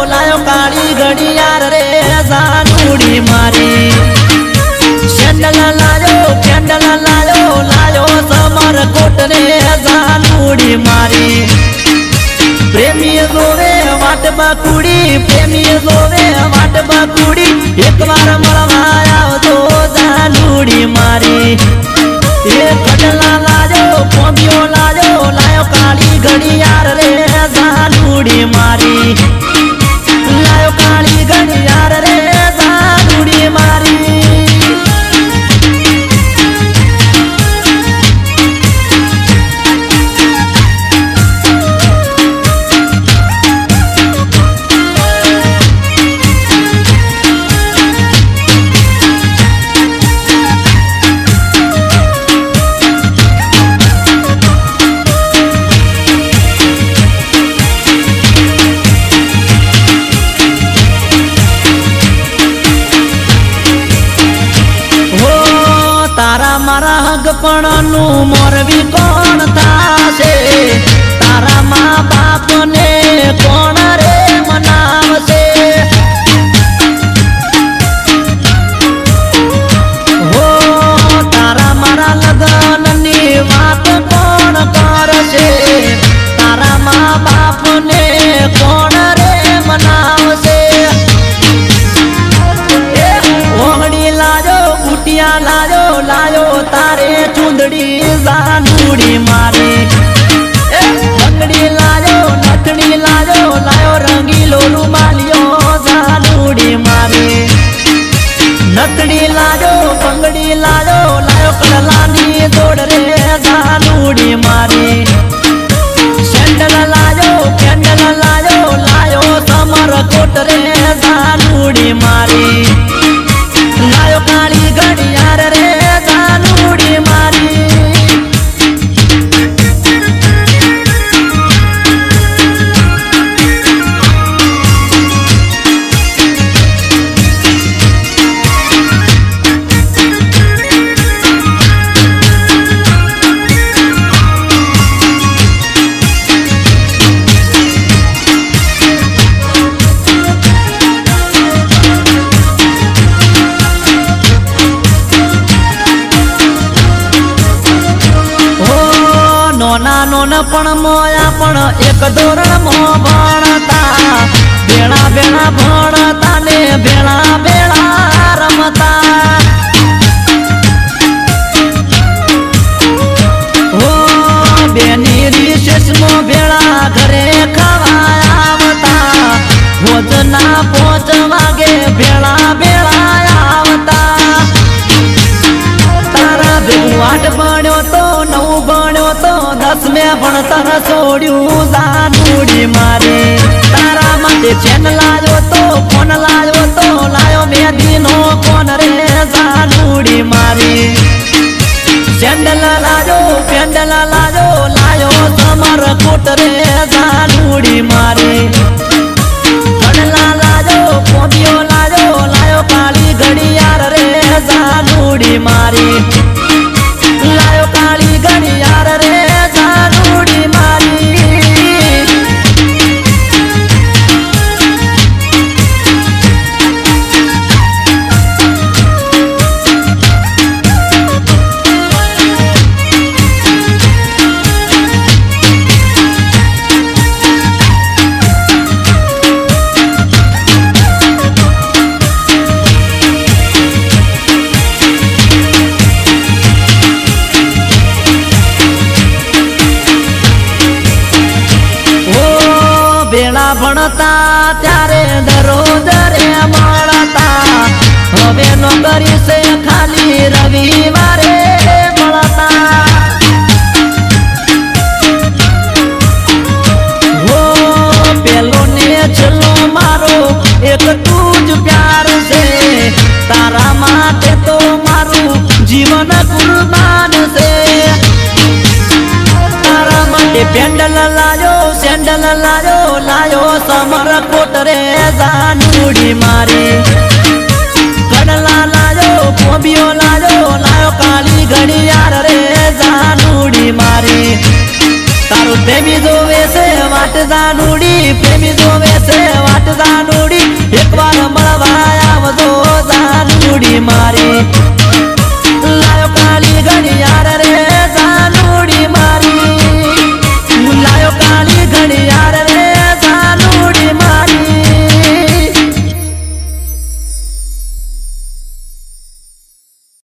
लायो काली घड़ियार रे जानूड़ी मारी कैंडल लायो समर कोट रे जानूड़ी मारी प्रेमी जोवे वाट बकुड़ी एक बार मळवाया तो जानूड़ी मारी ये खडला लायो कोबियो लायो काली घड़ियार रे जानूड़ी मारी लायो काली घड़ियार रे जानूड़ी मारी मारा हगपणनु मोरवी कोण थाशे तारा माँ बाप ने कोण रे मनावशे हो तारा मारा लगन नी वात कोण करशे तारा माँ बाप ने कोण रे मनावशे ओहड़ी लाजो कुटिया लायो तारे चूंदड़ी जानूड़ी मारी बंगड़ी लायो नथड़ी लायो रंगीलो रुमालियो जानूड़ी मारी नथड़ी लायो बंगड़ी लायो कड़लानी जोड़ रे जानूड़ी मारी सैंडल कैंडल लायो समर कोट रे जानूड़ी मारी लायो काली घड़ियार रे जानूड़ी मारी नोना पण मोया पण एक धोरण मो भणता बेड़ा भणता ने बेड़ा रमता हो बेनी रिसेस मो बेड़ा घरे खवायावता भोजना 5 वागे बेड़ा आवता तारा भेगुआट बण्यो तो 9 बण्यो तो 10 में भणतर छोड्यू जानूड़ी मारी तारा माटे चेन लायो तो फोन लायो मेहंदी नो कोन रे जानूड़ी मारी सैंडल पेंडल लायो समर कोट रे जानूड़ी मारी कड़ला लायो कोबियो लायो काली घड़ियार रे जानूड़ी मारी लायो काली घड़ियार रे जानूड़ी मारी बेड़ा भणता त्यारे दरोज रे मळता हवे नौकरी से खाली रविवारे मळता છેલ્લો મારો એક તું જ પ્યાર છે તારા માટે તો મારું જીવન કુરબાન છે તારા માટે પેન્ડલ લાયો સેન્ડલ લાયો સમર કોટ રે જાનુડી મારી કડલા લાયો કોબીઓ લાયો કાળી ઘડિયાળ રે જાનુડી મારી તારું પ્રેમી જોવે છે વાટ જાનુડી પ્રેમી જોવે છે વાટ જાનુડી એકવાર મળવા આવજો જાનુડી મારી